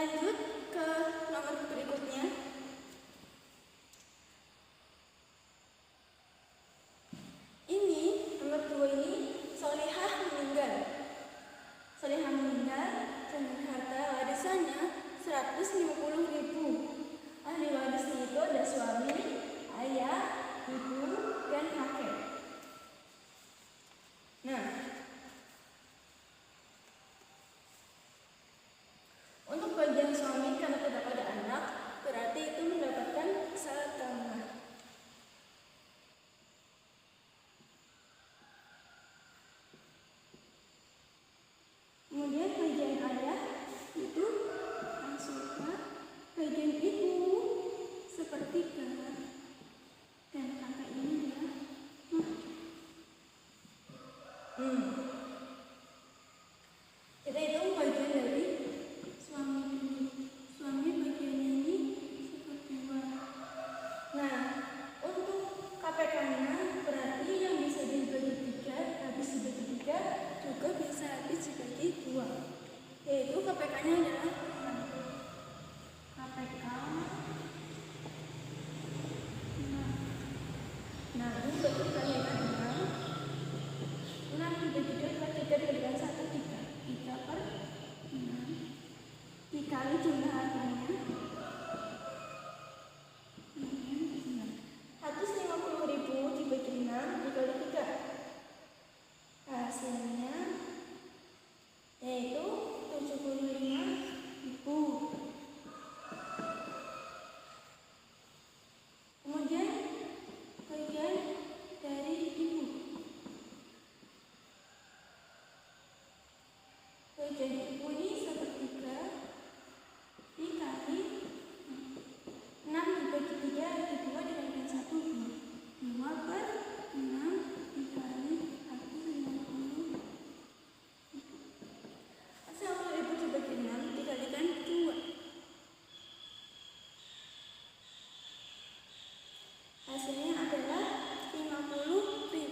lanjut ke nomor berikutnya. Ini nomor 2 ini Solihah meninggal. Solihah meninggal dengan harta warisannya 150.000. Ahli warisnya itu ada suami, ayah, ibu, dan kakek. Nah, untuk bagian suami karena tidak ada anak, berarti itu mendapatkan setengah. Kemudian bagian ayah itu langsung bagian ibu sepertiga, dan kakak ini ya. Kita hitung bagian dari suami dulu. Suami bagiannya ini sepertiga. Nah, untuk KPK-nya berarti yang bisa dibagi 3 habis dibagi 3 juga bisa habis dibagi 2. Yaitu KPK-nya adalah KPK. Nah, ini bagi kalian 6 dibagi 2 per 3 diberikan 1, 3 per 6 dikali jumlah hartanya 150.000 dibagi 6 dikali 3, hasilnya yaitu 75.000. Kemudian bagian dari ibu, bagian ibu ini sepertiga dikali 6 dibagi 3 dibagi 2 dibagi 1, 2 per 6 dikali 150. Hasil 50.000 dibagi 6 dikalikan 2. Hasilnya adalah 50.000.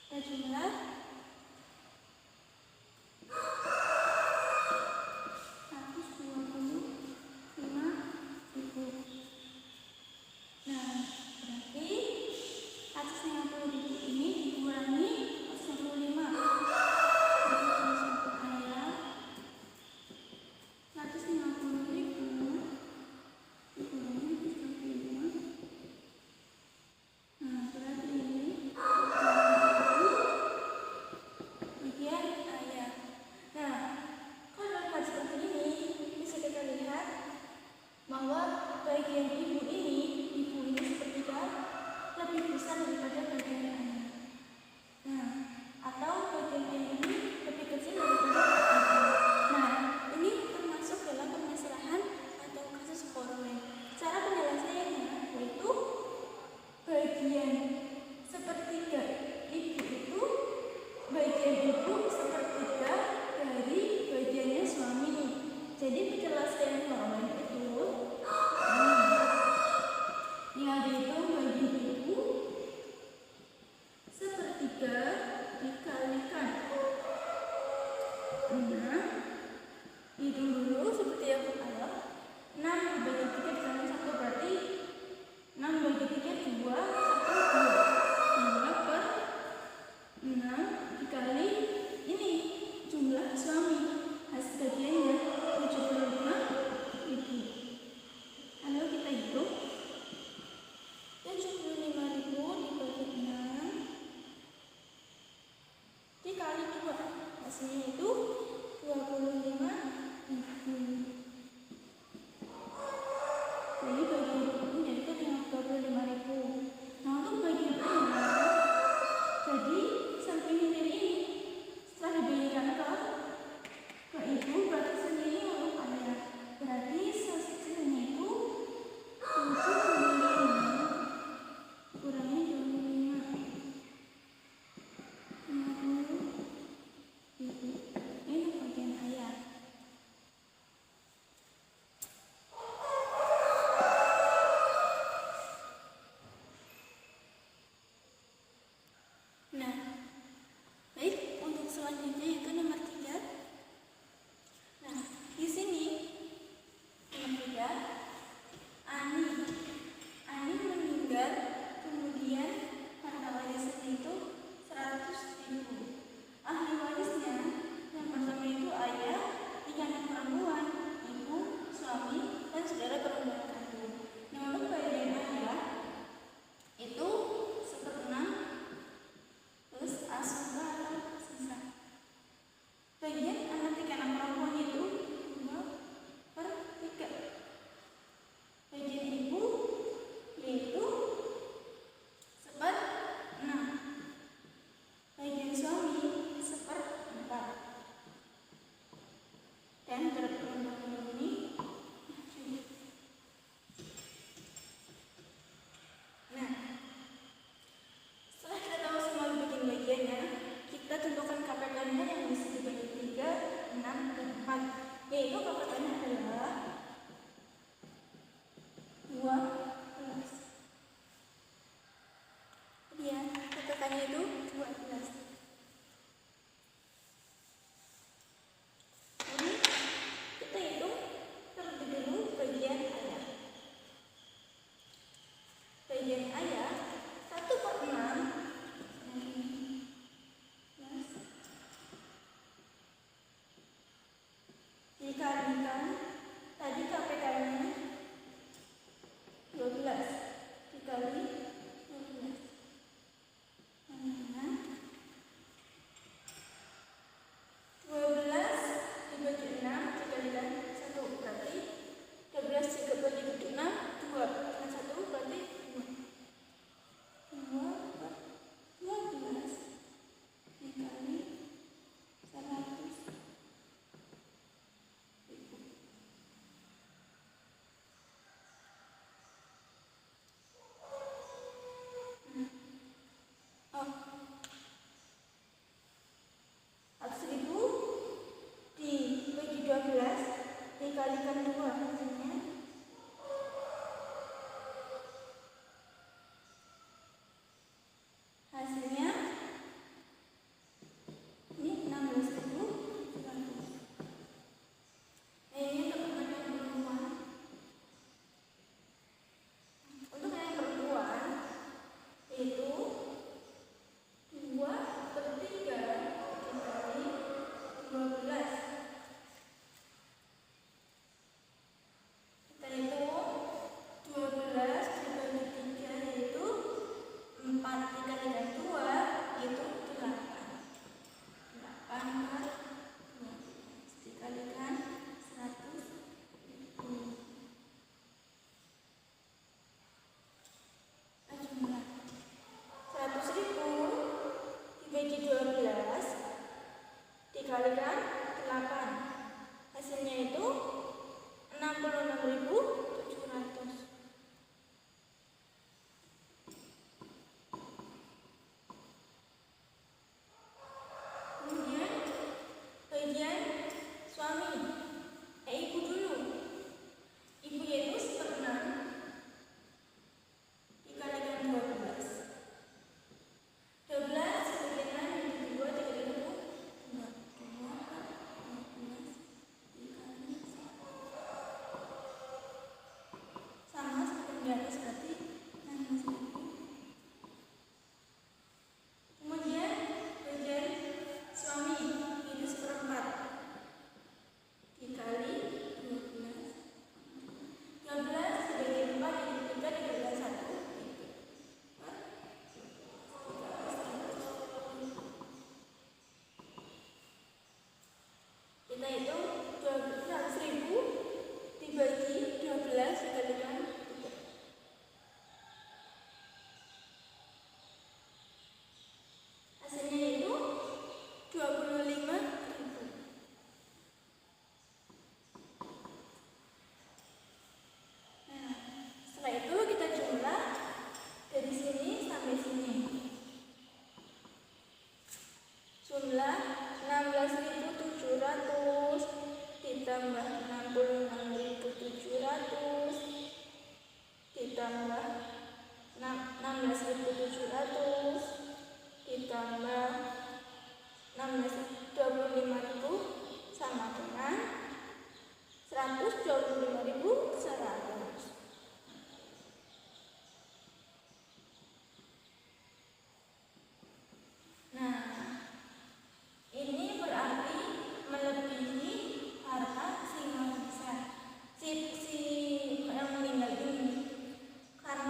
Kita jumlah 125.000. Nah, berarti 150.000 ini dikurangi 125. Ayah 150.000 dikurangi 125. Nah, berarti ini bagian ayah. Nah, kalau dalam hal seperti ini bisa kita lihat bahwa bagian ibu ini sepertiga lebih besar daripada bagian ayah. Nah, atau bagian ayah ini lebih kecil daripada ibu. Nah, ini termasuk dalam permasalahan atau kasus korban. Cara penyelesaiannya yaitu bagian sepertiga ibu itu bagian ibu sepertiga dari bagiannya suami. Jadi penyelesaian korban itu tinggal dihitung bagian ibu sepertiga dikalikan 6. Hitung dulu seperti yang pertama. 6 dibagi 3 dikali 1 berarti 6 bagi 3 2, 1, 2 per 6 dikali ini jumlah suami. Hasil bagiannya 75.000. Lalu kita hitung 75.000 dibagi 6 dikali 2, hasilnya itu 25.000. Jadi bagian ibu jadi kan 25.000. Nah, untuk bagian ayah, jadi samping ini setelah diberikan ke ibu berarti sendiri untuk ayah. Berarti sisanya itu 75 kurangi 25, 50.000. Ini untuk bagian ayah. yaitu KPK-nya adalah 12. Iya, KPK-nya itu 12. Jadi kita hitung terlebih dulu bagian ayah. Bagian ayah 1/6 dikalikan tadi KPK-nya 12 dikali 12. Nah, 12 dibagi 6 dikalikan 1 berarti 12 dibagi 6 2 dengan 1 berarti 2 12 dikali 100. Oh, 100.000 dibagi 12 dikalikan 2 hasilnya ini 16.700. Nah, ini untuk yang perempuan. Untuk yang perempuan itu 2/3 dikali 12. Kita hitung 12 dibagi 3 yaitu 4 dikalikan 2 yaitu 8. 8/12 dikalikan 100.000. Jumlah 100.000 dibagi 12 dikalikan 8 hasilnya itu 66.700. Kemudian bagian suami, ibu dulu. Ibu yaitu 1/6 dikalikan 12. 12 sebagian 6 dibagi 2 dikalikan 2. 12 dikali 1. Sama seperti di atas berarti 16.000. Kemudian bagian suami itu 1/4 dikali 12. 12 dibagi 4 dibagi 3 dikalikan 1. Kita hitung 100.000 dibagi 12 dikalikan 3. Hasilnya itu 25.000. Nah, setelah itu kita jumlah dari sini sampai sini. Jumlah 16.700 ditambah 66.700 ditambah 16.700 ditambah 25.000 sama dengan 125.100. Nah, ini berarti melebihi harta si yang besar, si yang meninggal ini, karena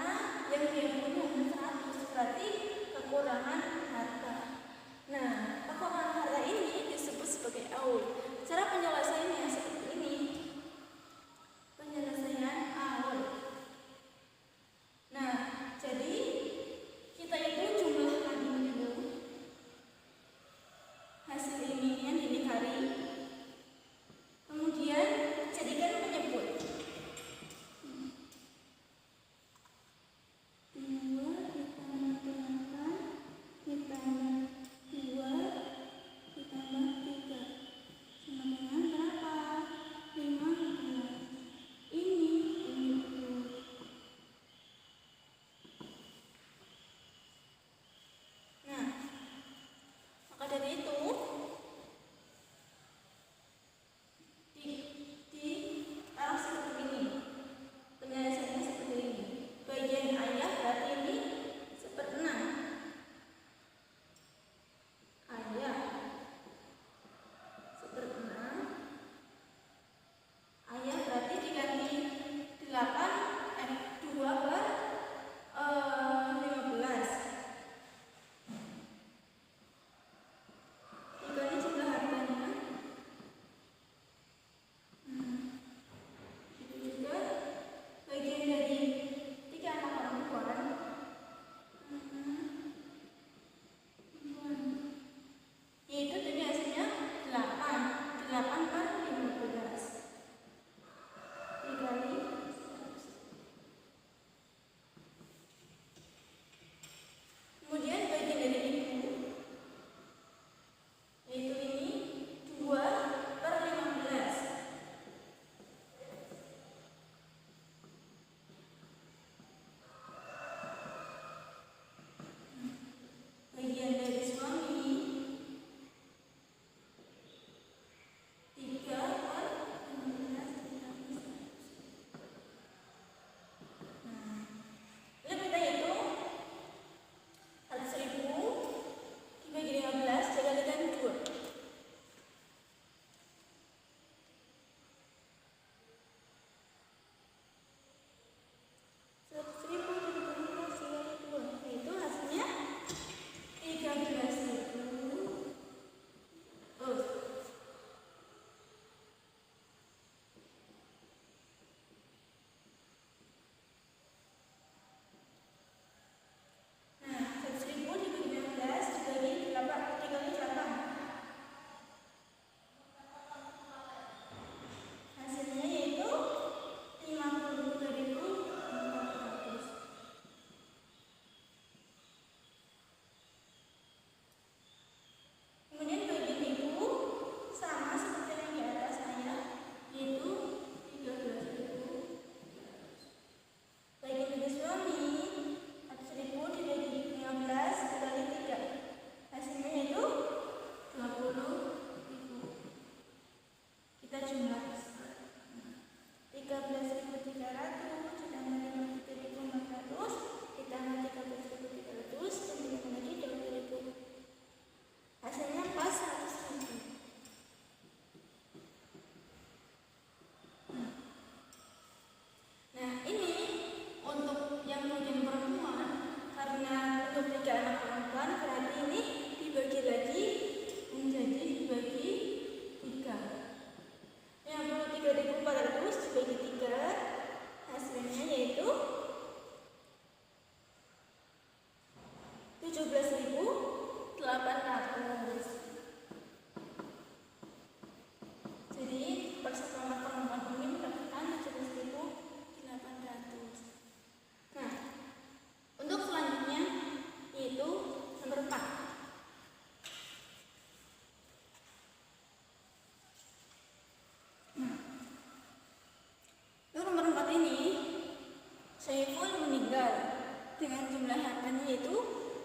itu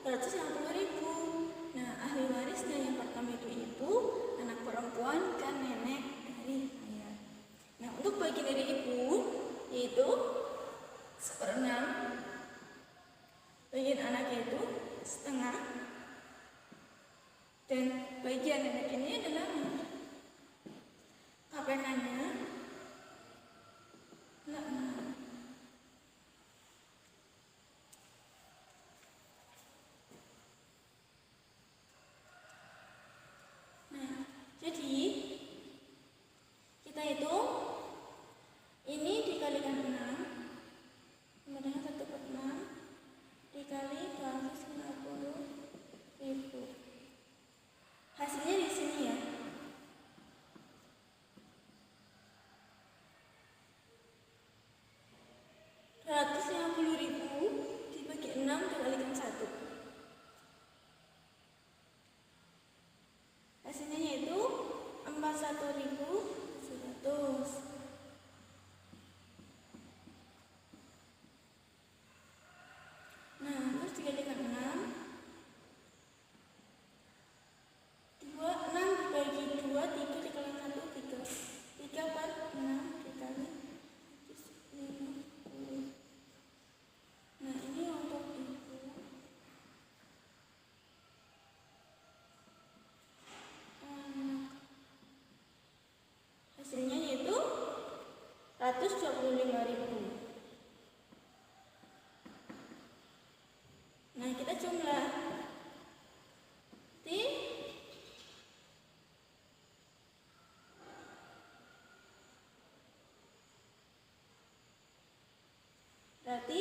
250.000. Nah, ahli warisnya yang pertama itu ibu, anak perempuan, dan nenek dari ayah. Nah, untuk bagian dari ibu yaitu 1/6, bagian anaknya itu setengah, dan bagian nenek ini adalah KPK-nya 6. Jadi kita hitung ini dikalikan 6, kemudian 1/6 dikali 250.000. Hasilnya di sini ya. Rp250.000 dibagi 6 dikalikan 1. Hasilnya yaitu 41.700. Nah, terus dikalikan 6. 6 dibagi 2, 3 dikalikan 1, 3. 3/6 dikali 150. Nah, ini untuk ibu. Hasilnya yaitu 125.000. Nah, kita jumlah berarti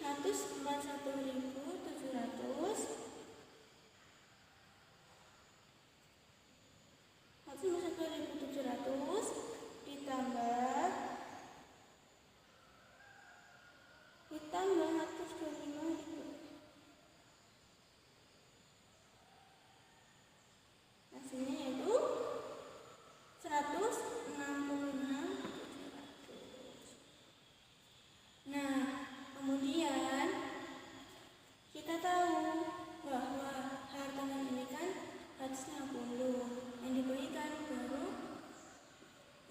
141.700 ditambah 125.000. Hasilnya yaitu 166.700. Nah, kemudian kita tahu bahwa harta ini kan 160 yang diberikan baru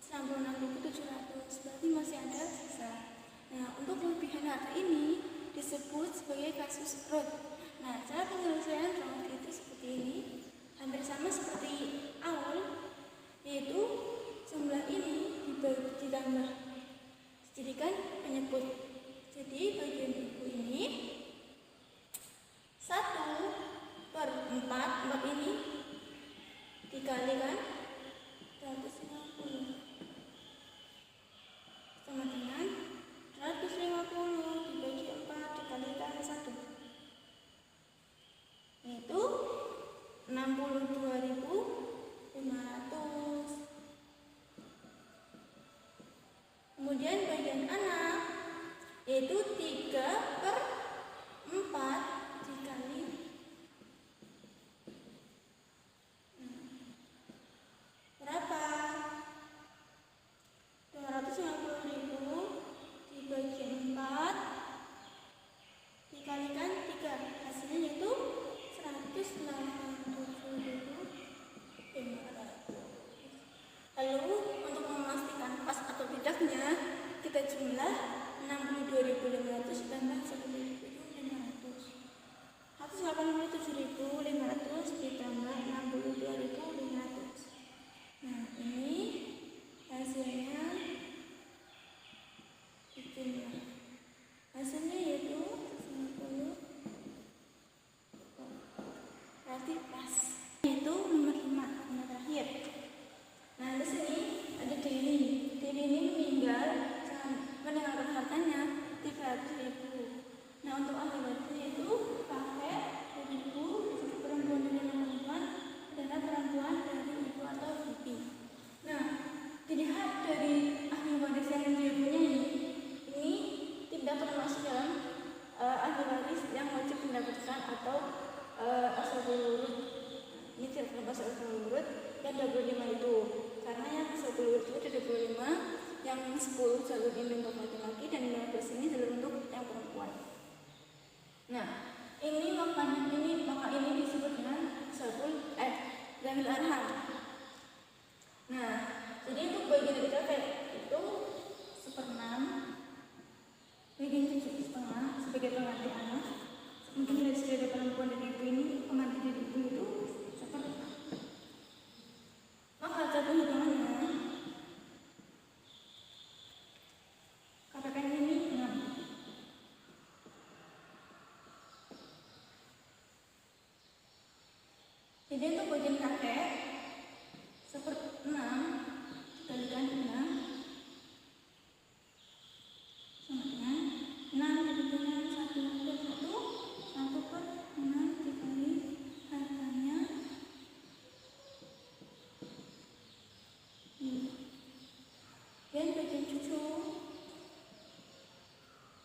166.700, berarti masih ada sisa. Nah, untuk kelebihan harta ini disebut sebagai kasus Roth. Nah, cara penyelesaian Roth itu seperti ini, hampir sama seperti awal, yaitu jumlah ini ditambah dijadikan penyebut. Jadi bagian ibu ini 1/4 ini dikalikan 150 sama dengan 150 dibagi 4 dikalikan 1, yaitu 62.500. Kemudian bagian anak yaitu 3/4 dikali berapa? 250.000 dibagi 4 dikalikan 3, hasilnya yaitu 187.500. Lalu untuk memastikan pas atau tidaknya, kita jumlah 62.500 ditambah 1.500. 187.500 ditambah 62.500. Nah, ini hasilnya dijumlah. Hasilnya yaitu 90. Berarti pas. Itu nomor 5, nomor terakhir. Nah, di sini ada Diri. Diri ini meninggal meninggalkan hartanya 300.000. Nah, untuk ahli warisnya itu kakek, ibu, perempuan dan perempuan adalah perempuan dari ibu atau bibi. Nah, dilihat dari ahli waris yang dia punya ini tidak termasuk dalam ahli waris yang wajib mendapatkan atau ashabul wurud. Ini tidak termasuk ashabul wurud yang 25 itu, karena yang ashabul wurud itu ada 25, yang 10 jalur ini untuk laki-laki dan 15 ini jalur untuk yang perempuan. Nah, maka ini disebut dengan zawil arham. Nah, jadi untuk bagian dari kakek itu 1/6, bagian 7,5 sebagai pengganti anak. Mungkin dari saudara perempuan dan ibu ini pengganti dari ibu itu 1/6. Maka cara penghitungannya katakan ini 6. Jadi untuk bagian kakek 1/6 dikalikan 6 sama dengan 6 dibagi dengan 1/1. 1/6 dikali hartanya 5. Dan bagian cucu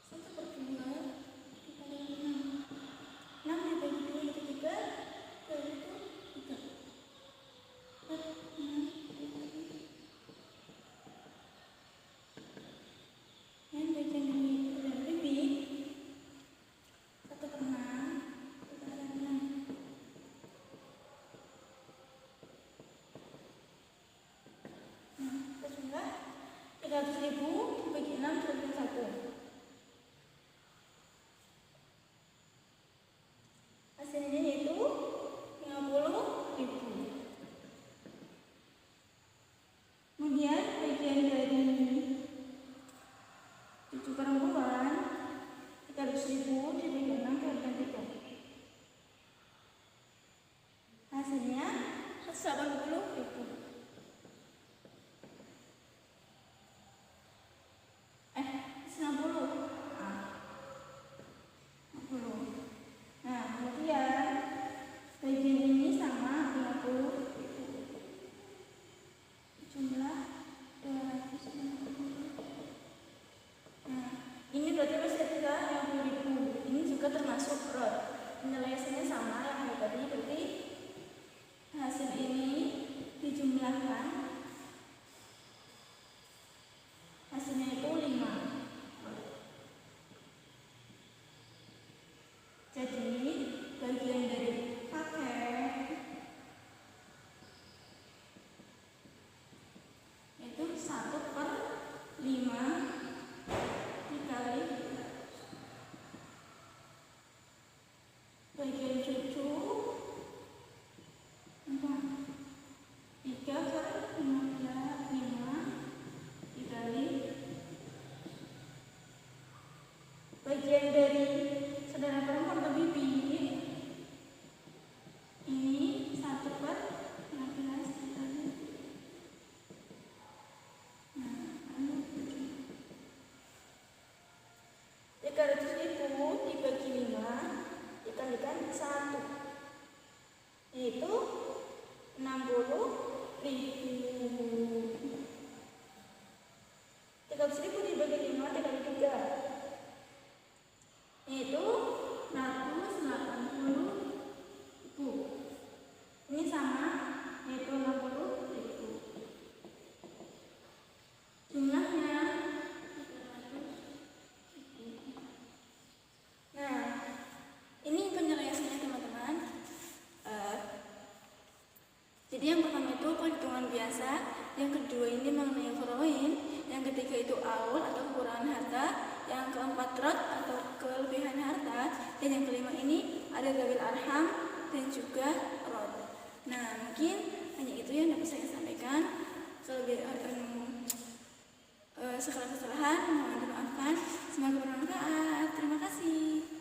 1/2 dikali 6. 6 dibagi 2 itu 3, 2 itu 3. 4/6 dibagi. Dan bagian dari bibi 1/6 dikali 6. Terus enggak 300.000 dibagi 6 dibagi 1. Hasilnya yaitu 50.000. Kemudian bagian dari cucu perempuan 300.000 dibagi 6 dibagi 3. Hasilnya 180.000. 90. Nah, kemudian bagian ini sama 50 jumlah 250. Nah, ini berarti masih ada 50.000. Ini juga termasuk rot. Penyelesaiannya sama yang tadi, berarti hasil ini dijumlahkan, hasilnya itu 5. Jadi bagian dari kakek itu 1/5 dikali 3. Bagian cucu 3/5 dikali. Bagian dari saudara perempuan atau bibi ini 1/15 dikali. Nah, 300.000 dibagi 5 dikalikan 1, yaitu 60.000. 300.000 dibagi 5 dikali 3, yaitu 180.000. Ini sama, yaitu 60.000. Jumlahnya 300.000. Nah, ini penyelesaiannya teman-teman. Jadi yang pertama itu perhitungan biasa, yang kedua ini mengenai foroin, yang ketiga itu aul atau kekurangan harta, yang keempat rot atau kelebihan harta, dan yang kelima ini ada zawil arham dan juga rot. Nah, mungkin hanya itu yang dapat saya sampaikan. Segala kesalahan mohon dimaafkan. Semoga bermanfaat. Terima kasih.